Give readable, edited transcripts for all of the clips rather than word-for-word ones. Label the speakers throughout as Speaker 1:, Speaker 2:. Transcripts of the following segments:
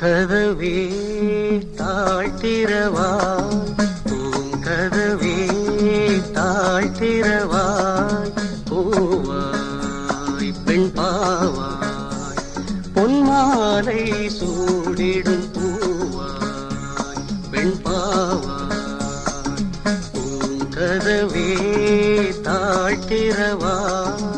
Speaker 1: கதவே தாழ்த்திரவாய், பூங்கதவே தாழ்த்திரவாய், பூவாய் பெண் பாவாய், பொன்மாலை சூடிடும் பூவாய் பெண் பாவாய், பூங்கதவே தாழ்த்திரவாய்.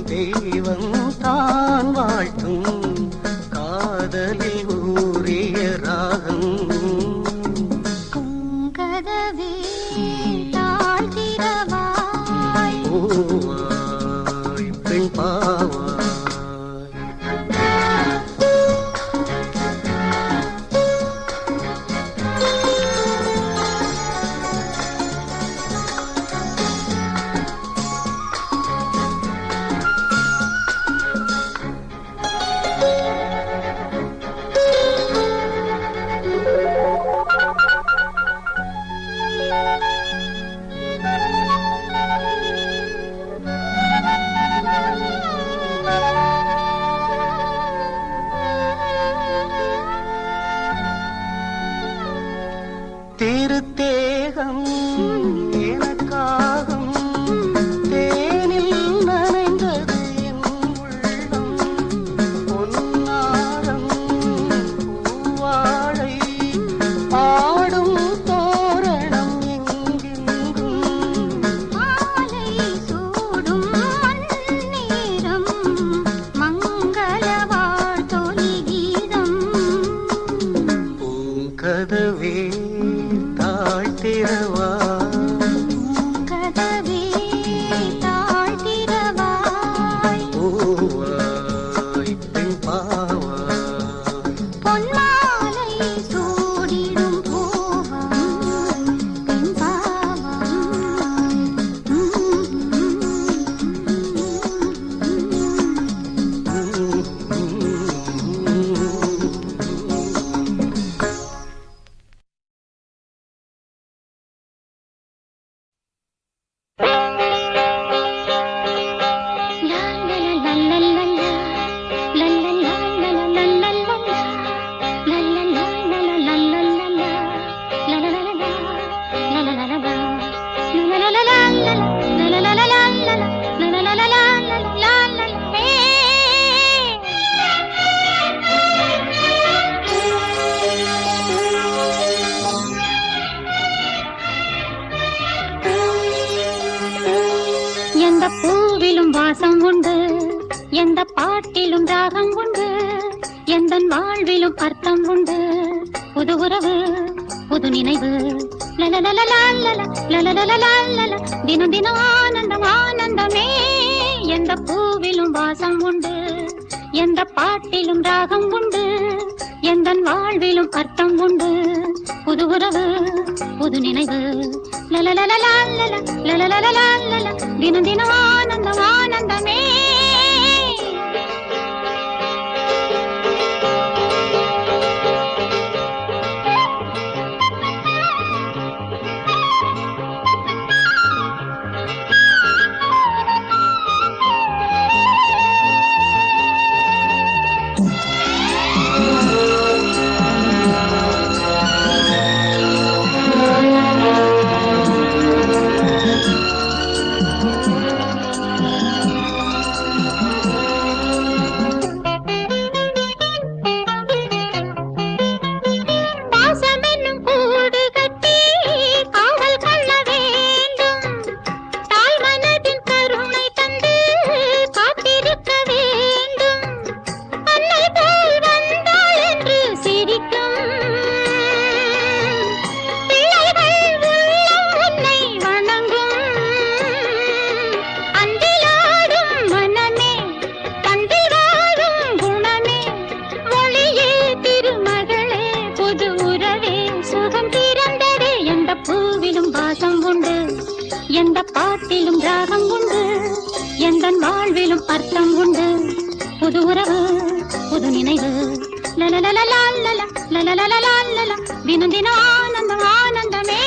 Speaker 1: தெய்வம் தான் வாழ்த்தும் காதலில் ஊறிய ராகம்,
Speaker 2: பூங்கதவே தாழ்த்திரவாய்,
Speaker 1: பூவாய் பெண் பாவாய். திருத்தேகம் எனக்காகும் தேனில் நனைந்தது என் உள்ளம், பொன்னாரம் பூவாழை ஆடும் தோரணம் எங்கெங்கும்,
Speaker 2: மாலை சூடும் நேரம் மங்கள வாழ்த்தொலி கீதம்,
Speaker 1: பூங்கதவே
Speaker 2: கதவே தாழ்த்திரவாய்,
Speaker 1: பூவாய் பெண் பாவாய்,
Speaker 2: பொன்மாலை சூடிடும் பூவாய் பெண் பாவாய். எந்த பூவிலும் வாசம் உண்டு, எந்த பாட்டிலும் ராகம் உண்டு, எந்த வாழ்விலும் அர்த்தம் உண்டு, புது உறவு புது நினைவு, தினம் தினம் ஆனந்தம் ஆனந்தமே. எந்த பூவிலும் வாசம் உண்டு, எந்த பாட்டிலும் ராகம் உண்டு, எந்த வாழ்விலும் அர்த்தம் உண்டு, புது உறவு புது நினைவு, தினம் தினம் ஆனந்தம் ஆனந்தமே. எந்த பாட்டிலும் ராகம் உண்டு, எந்த வாழ்விலும் அர்த்தம் உண்டு. புது உறவு, புது நினைவு, லலலலலா லலலலலா, தினம் தினம் ஆனந்தம் ஆனந்தமே.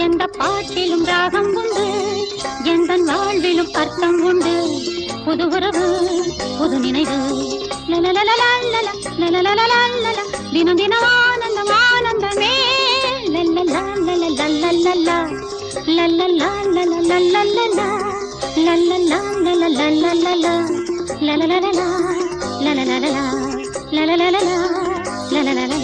Speaker 2: எந்த பாட்டிலும் ராகம் உண்டு, எந்த வாழ்விலும் அர்த்தம் உண்டு. புது உறவு, புது நினைவு, லலலலலா லலலலலா, தினம் தினம் ஆனந்தம் ஆனந்தமே. லல்லலா லலலலலா, லல்லலா லலலலலா, லல்லலா லலலலலா, லலலலலா லலலலலா, லலலலலா லலலலலா.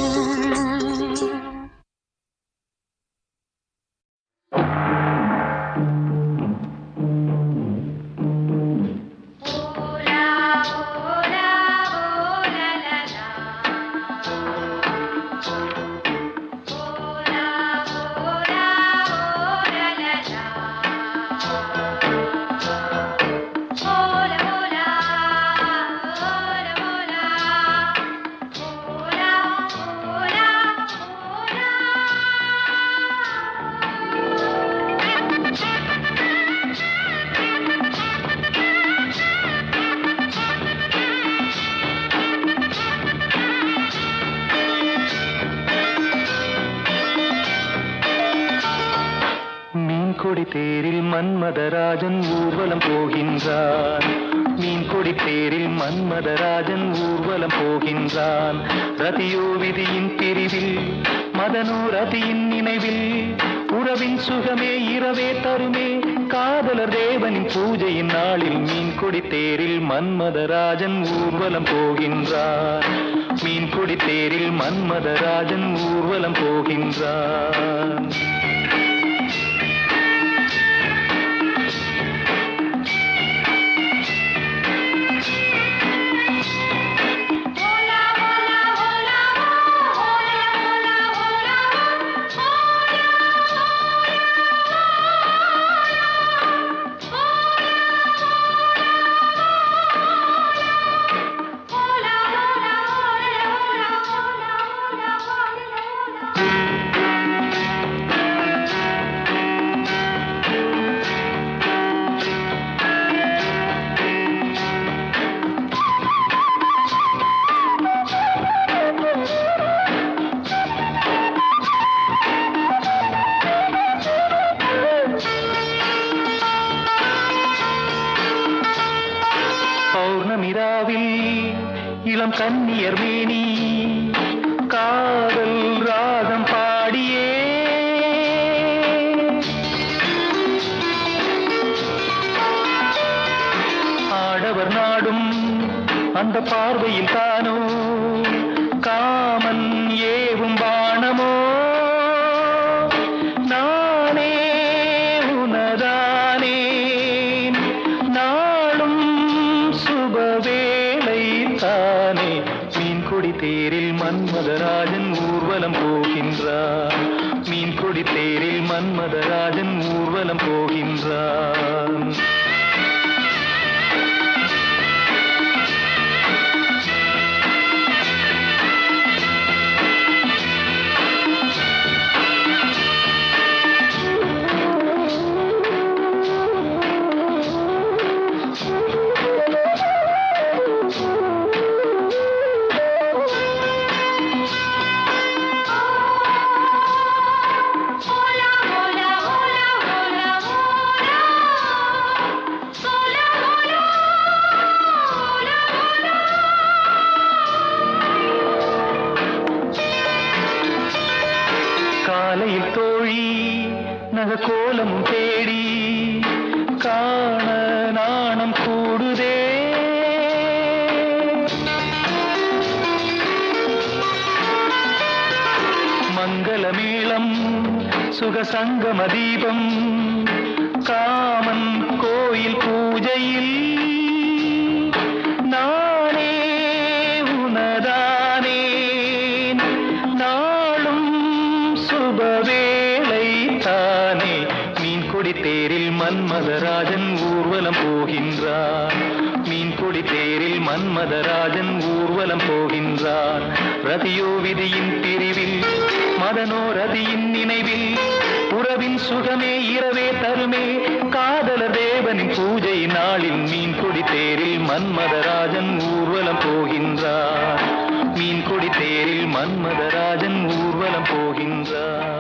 Speaker 3: மீன்கொடி தேரில் மன்மதராஜன் ஊர்வலம் போகின்றான். மீன்கொடி தேரில் மன்மதராஜன் ஊர்வலம் போகின்றான். ரதியோ விதியின் பிரிவில், மதனோ ரதியின் நினைவில், உறவின் சுகமே இரவே தருமே, காதலர் தேவனின் பூஜையின் நாளில் மீன்கொடி தேரில் மன்மதராஜன் ஊர்வலம் போகின்றான். மீன்கொடி தேரில் மன்மதராஜன் ஊர்வலம் போகின்றான். இளம் கன்னியர் மேனி காதல் ராகம் பாடியே ஆடவர் நாடும் அந்த பார்வையில் தானோ காமன் ஏவும் பாணமோ நானே உனதானே நாளும் சுபவேளை தானே மீன்கொடி தேரில் மன்மதராஜன் ஊர்வலம் போகின்றான் மீன்கொடி தேரில் மன்மதராஜன் ஊர்வலம் போகின்றான் கோலமும் தேடி காண நாணம் கூடுதே. மங்களமேளம் சுகசங்கம தீபம் காமன் கோயில் பூஜையில் நானே உனதானேன் நாளும் சுபவேளை தானே. மீன்கொடி தேரில் மன்மதராஜன் ஊர்வலம் போகின்றான். மீன்கொடி தேரில் மன்மதராஜன் ஊர்வலம் போகின்றான். ரதியோ விதியின் பிரிவில் மதனோ ரதியின் நினைவில் உறவின் சுகமே இரவே தருமே. காதலர் தேவனின் பூஜை நாளில் மீன்கொடி தேரில் மன்மதராஜன் ஊர்வலம் போகின்றான். மீன்கொடி தேரில் மன்மதராஜன் ஊர்வலம் போகின்றான்.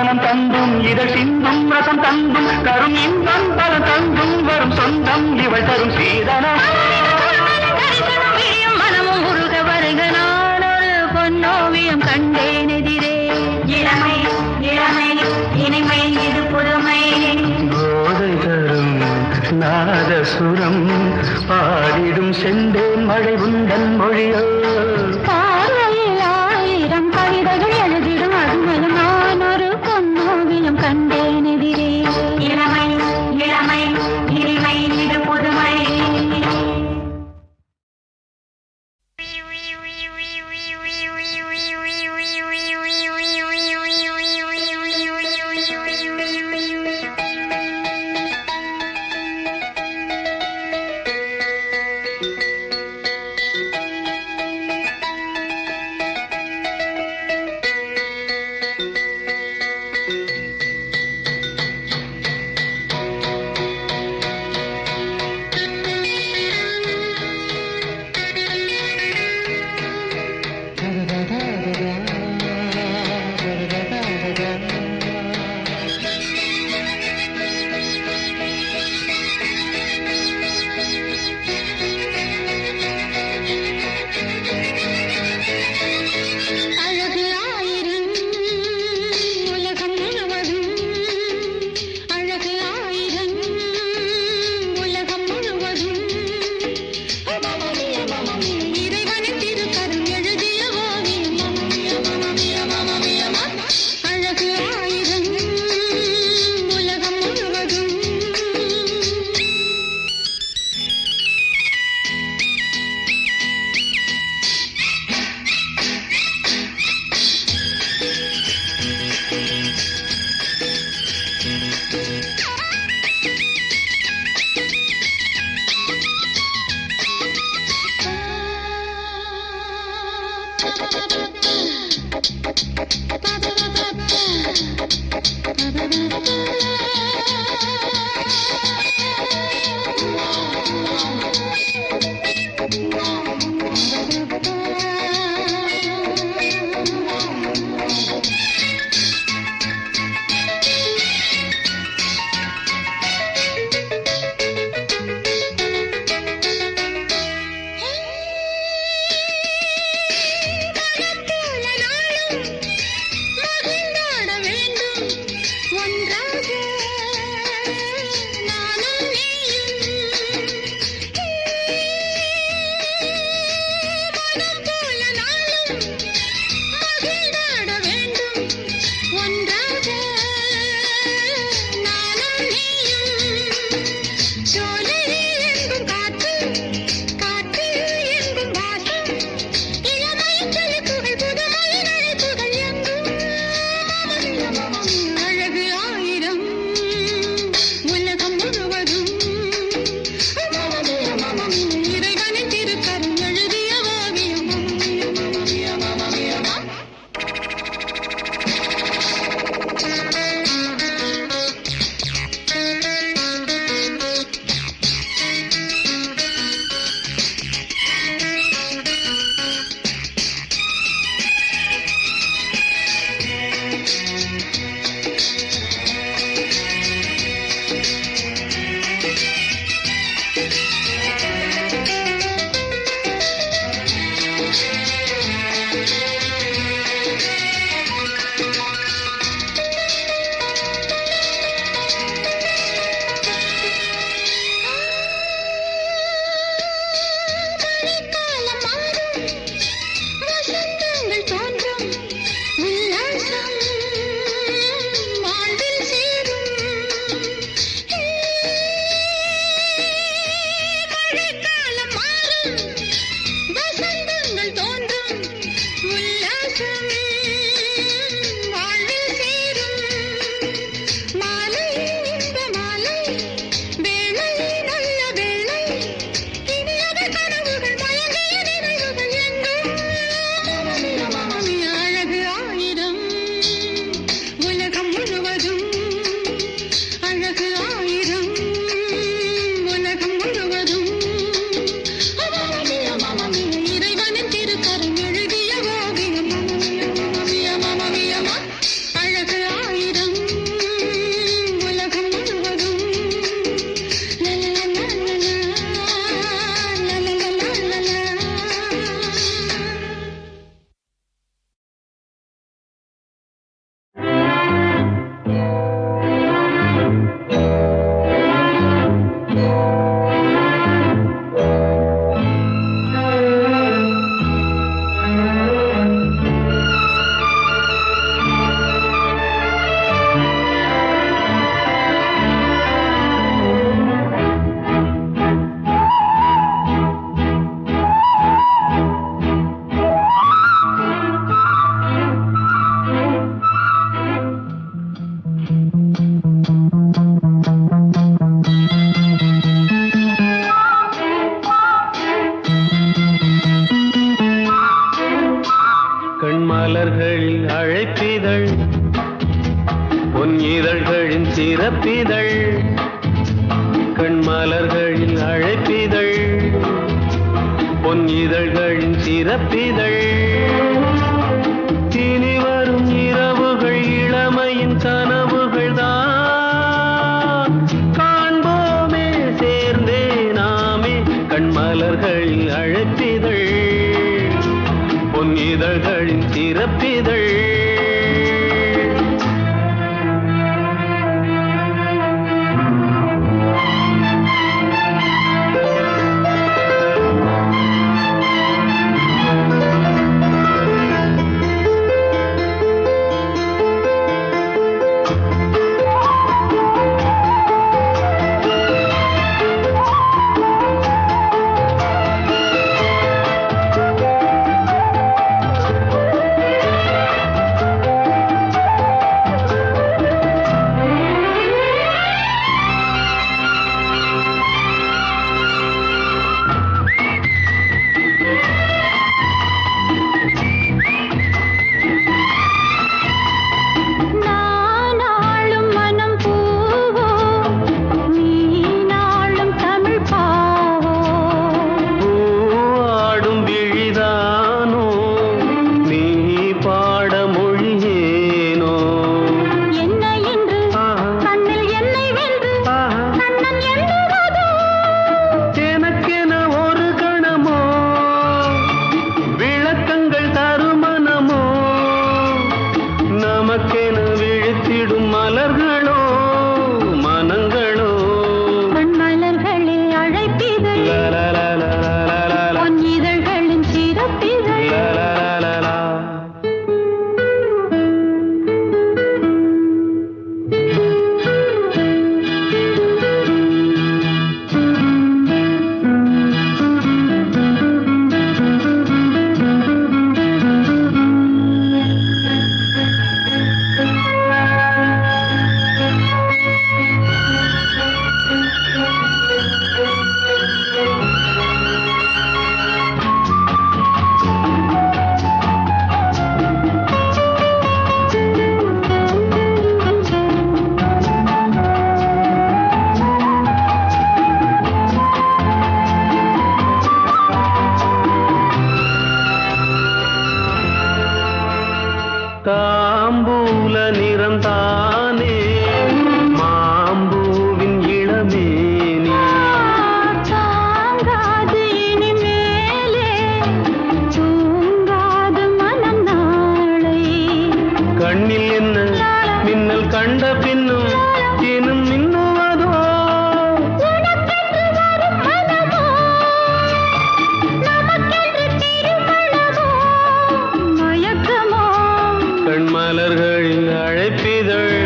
Speaker 3: மனம் தந்தும் இதழ் சிந்தும் ரசம் தந்தும் தரும் இன்பம் பல தந்தும் வரும் சொந்தம் இவள் தரும் சீதனம்
Speaker 2: மனமும் உருக வருக நான் ஒரு பொன்னோவியம் கண்டேன் எதிரே இளமை இளமை இனிமை இது புதுமை
Speaker 3: போதை தரும் நாதசுரம் பாடிடும் செந்தேன் மழை உந்தன் மொழியோ
Speaker 2: பார்வையில் ஆயிரம் கவிதைகள் எழுதிடும் அதுமலும் நான் ஒரு பொன்னோவியம் கண்டேன் எதிரே இளமை இளமை இனிமை இது புதுமை
Speaker 1: மலர்களில் அழைப்பிதழ் பொன் இதழ்களின் சிறப்பிதழ் கண்மலர்களில் அழைப்பிதழ் பொன் இதழ்களின் சிறப்பிதழ் இனி வரும் இரவுகள் இளமையின் கனவுகள் தான் காண்போமே சேர்ந்தே நாமே கண்மலர்களில் அழைப்பிதழ் பொன் இதழ்களின் சிறப்பிதழ் தாம்பூல நிறம் தானே மாம்பூவின் இளமேனி
Speaker 2: தாங்காது இனிமேலே தூங்காது மனம் நாளை
Speaker 1: கண்ணில் என்ன மின்னல் கண்ட பின்னும் இன்னும் மின்னுவதோ
Speaker 2: உனக்கென்று வரும் மனமோ நமக்கென்று திருமணமோ மயக்கமோ
Speaker 1: கண்மலர்களின் அழைப்பிதழ்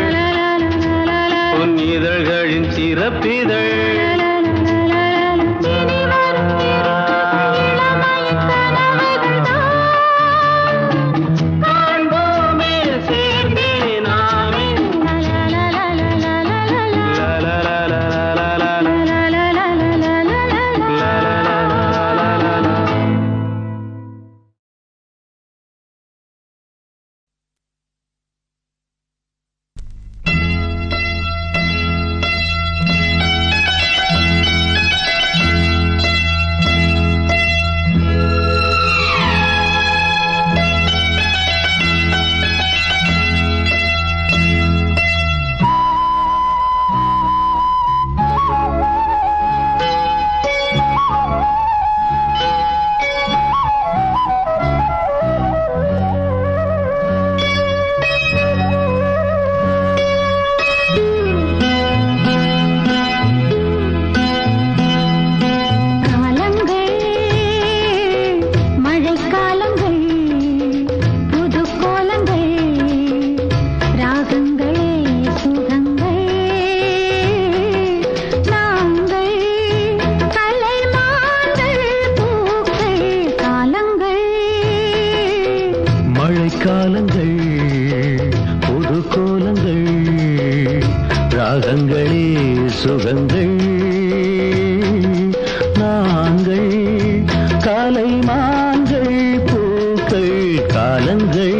Speaker 1: பொன் இதழ்களின் சிறப்பிதழ் காண்போமே சேர்ந்தே நாமே காலங்கள் புது கோலங்கள் ராகங்களே சுகங்கள் நாங்கள் காலை மான்கள் பூக்கள் காலங்கள்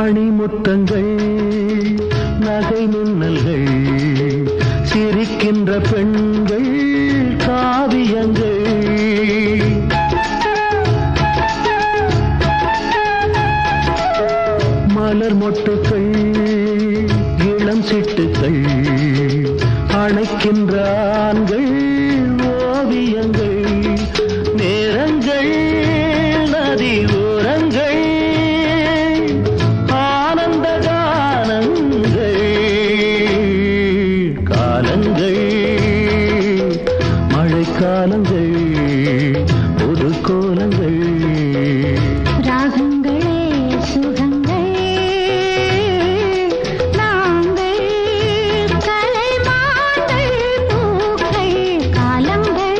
Speaker 1: மணிமுத்தங்கள் நகை மின்னல்கள் சிரிக்கின்ற பெண்கள் காவியங்கள் மலர் மொட்டுக்கள் இளம் சிட்டுக்கள் அணைக்கின்ற ஆண்கள் ஓவியங்கள் நேரங்கள் நதி ஓரங்கள் ஆனந்த கானங்கள் காலங்கள் மழைக்காலங்கள் புது கோலங்கள்
Speaker 2: ராகங்களே சுகங்கள் நாங்கள் கலைமான்கள் பூக்கள் காலங்கள்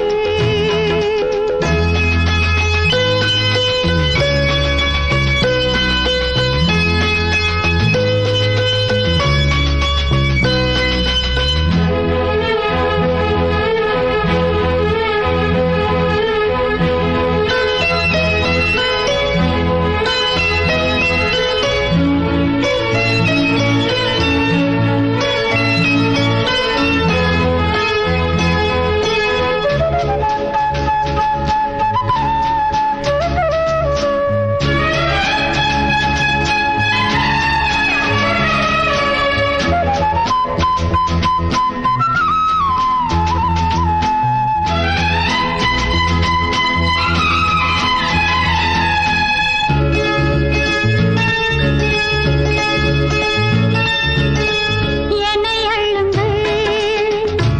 Speaker 2: என்னை அள்ளுங்கள்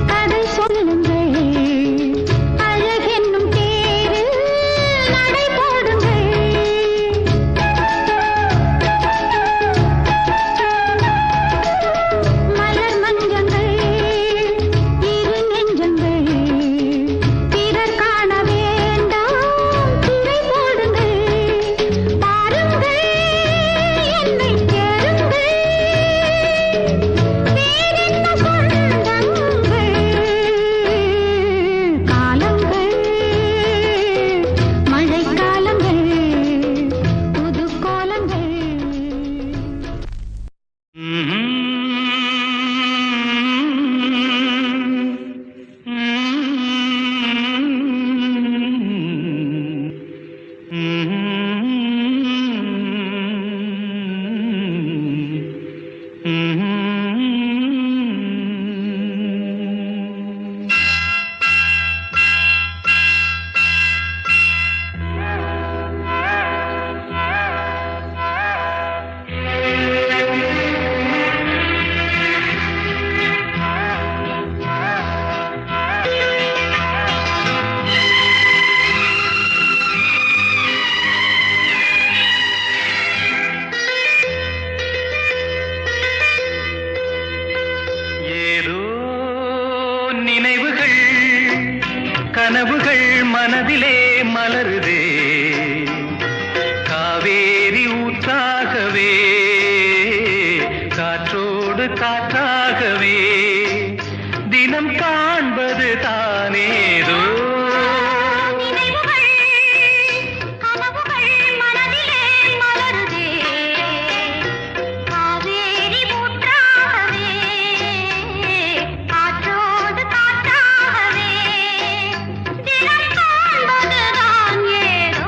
Speaker 2: கதை சொல்லுங்கள் அழகென்னும் தேரில் நடை போடுங்கள் மலர் மஞ்சங்கள் இரு நெஞ்சங்கள் பிறர் காண வேண்டாம் திரை போடுங்கள் பாருங்கள் என்னை கேளுங்கள் வேறென்ன சொந்தங்கள் காலங்கள் மழைக்காலங்கள் புது கோலங்கள்
Speaker 3: ஏதோ நினைவுகள் கனவுகள் மனதிலே மலருதே காவேரி ஊற்றாகவே காற்றோடு காற்றாகவே தினம் காண்பது தானேதோ
Speaker 2: நினைவுகள் கனவுகள் மனதிலே மலருதே காவேரி ஊற்றாகவே காற்றோடு காற்றாகவே தினம் காண்பதுதான் ஏதோ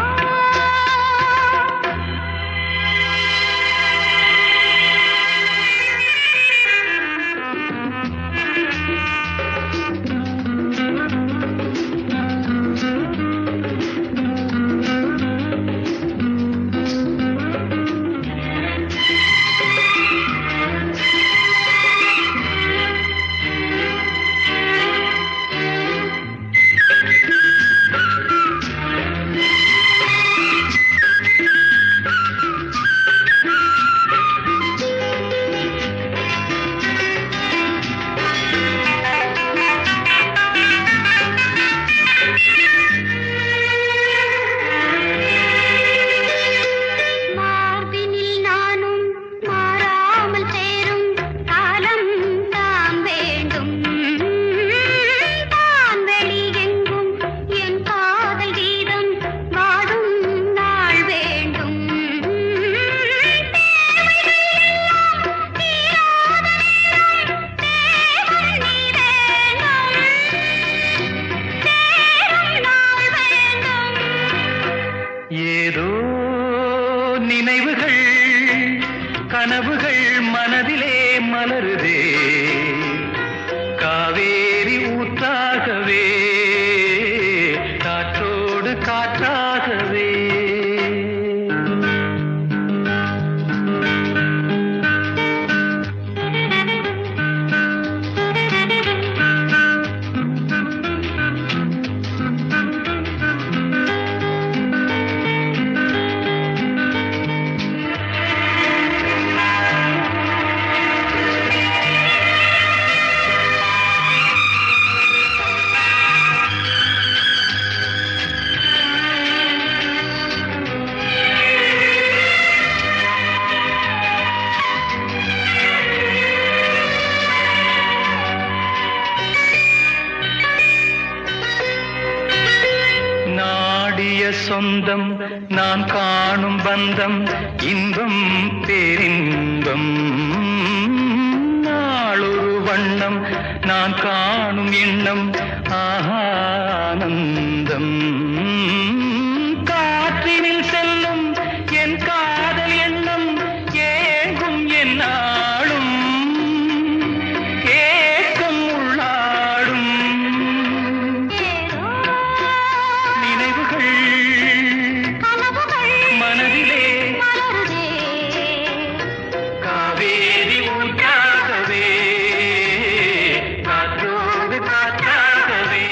Speaker 3: கனவுகள் மனதிலே மலருதே காவேரி ஊற்றாகவே காற்றோடு காற்றாகவே சொந்தம் நான் காணும் பந்தம் இன்பம் பேரின்பம் நாளொரு வண்ணம் நான் காணும் எண்ணம் ஆனந்தம் காற்றினில் செல்லும் என் காதல் எண்ணம் ஏங்கும் என் நாளும் ஏக்கம் உள்ளாடும் நினைவுகள் மனதிலே காவேரி ஊற்றாகவே காற்றோடு காற்றாகவே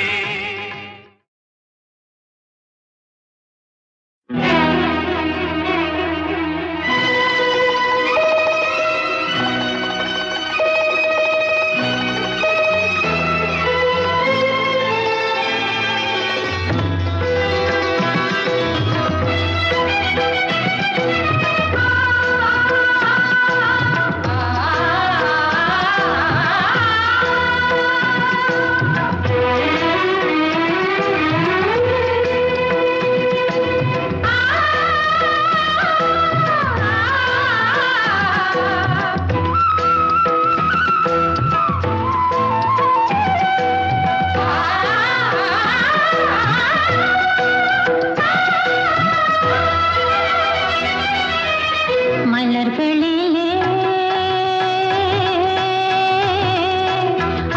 Speaker 2: மலர்களிலே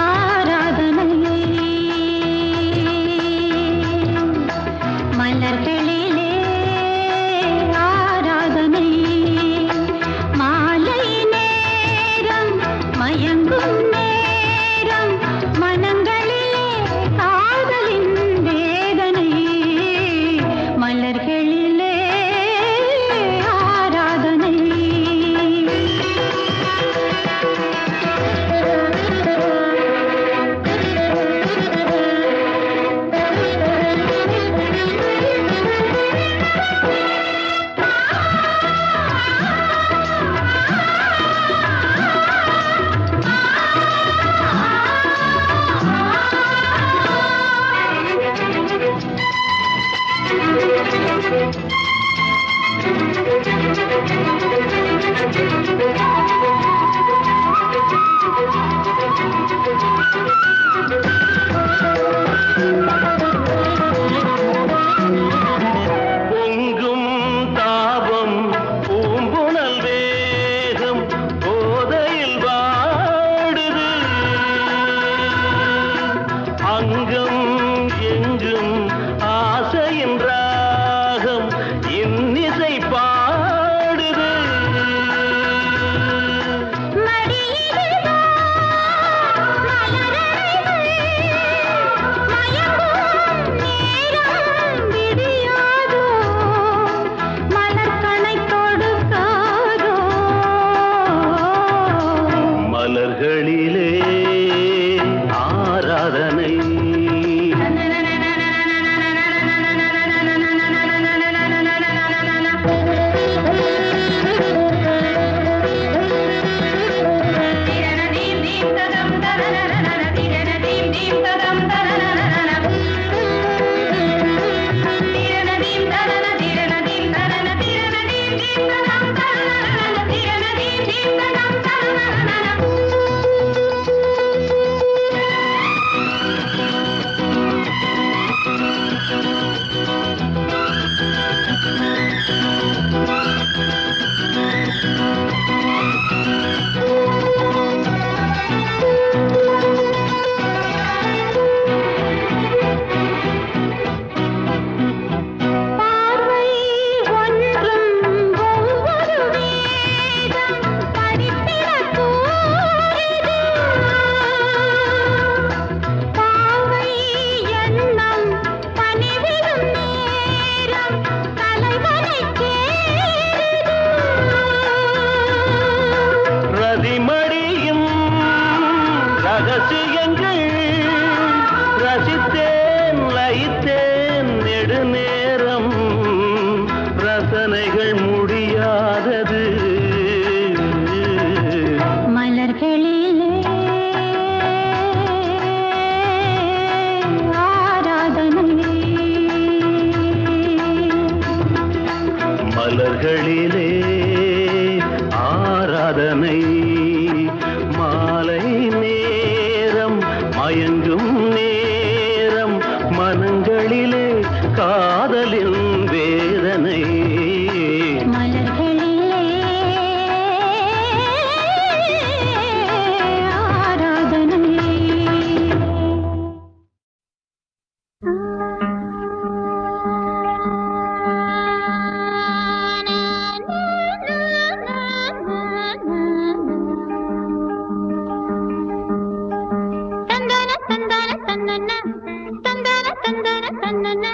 Speaker 2: ஆராதனை
Speaker 1: ரசிகங்கள் ரசித்தேன் லயித்தேன் நெடுநேரம் ரசனைகள் முடியாதது
Speaker 2: மலர்களிலே ஆராதனை
Speaker 1: மலர்களிலே ஆராதனை மாலை நேரம் மயங்கும் நேரம் மனங்களிலே காதலின் வேதனை
Speaker 2: மலர்களிலே ஆராதனை தந்தன தந்தன தன்னன தந்தன தந்தன தன்னன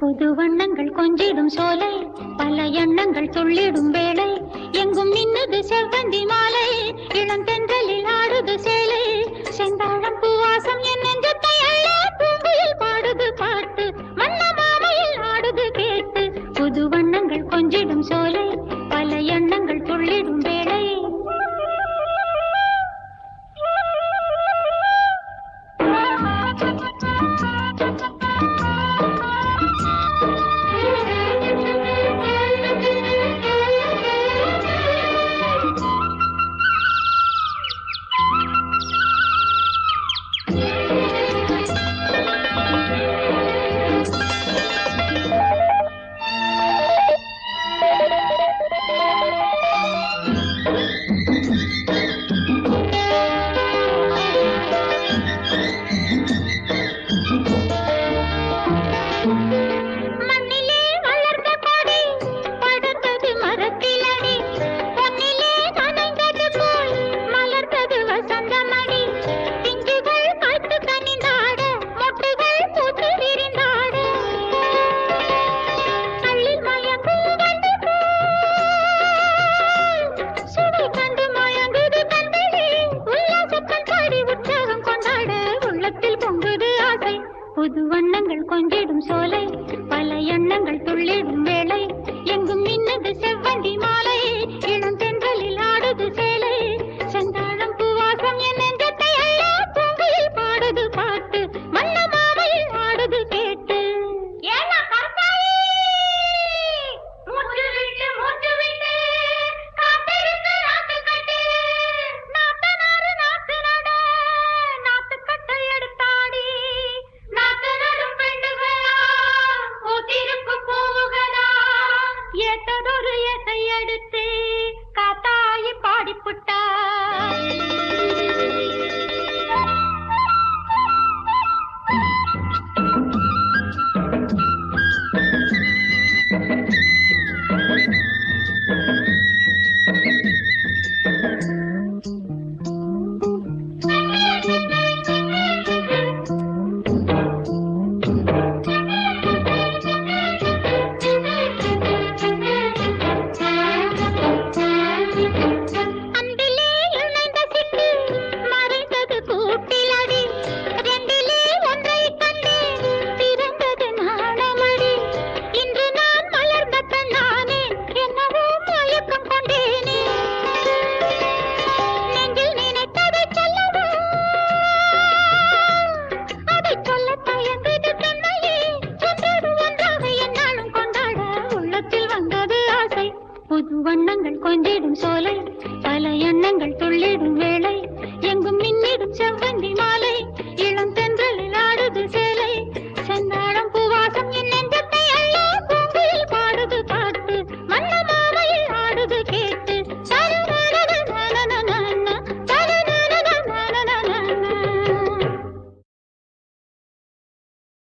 Speaker 2: புது வண்ணங்கள் கொஞ்சிடும் சோலை பல எண்ணங்கள் துள்ளிடும் வேளை எங்கும் நின்னது செவ்வந்தி மாலை இளம் தென்றலில் ஆடுது சேலை செந்தாழம் பூவாசம் என் நெஞ்சத்தை அள்ள பூங்குயில் பாடுது பாட்டு மன்ன மாமையில் ஆடுது கேட்டு புது வண்ணங்கள் கொஞ்சிடும் சோலை பல எண்ணங்கள் துள்ளிடும் வேளை புது வண்ணங்கள் கொஞ்சிடும் சோலை பல எண்ணங்கள் துள்ளிடும் வேளை எங்கும் நின்னது செவ்வந்தி மாலை இளம் தென்றலில் ஆடுது சேலை செந்தாழம் பூவாசம் என் நெஞ்சத்தை அள்ள பூங்குயில் பாடுது பாட்டு மன்ன மாமையில் ஆடுது கேட்டு ஏத்ததொரு எசை எடுத்து காத்தாயி பாடிப்புட்டா புது வண்ணங்கள் கொஞ்சிடும் சோலை பல எண்ணங்கள் துள்ளிடும் வேளை எங்கும் மின்னிடும் செவ்வந்தி மாலை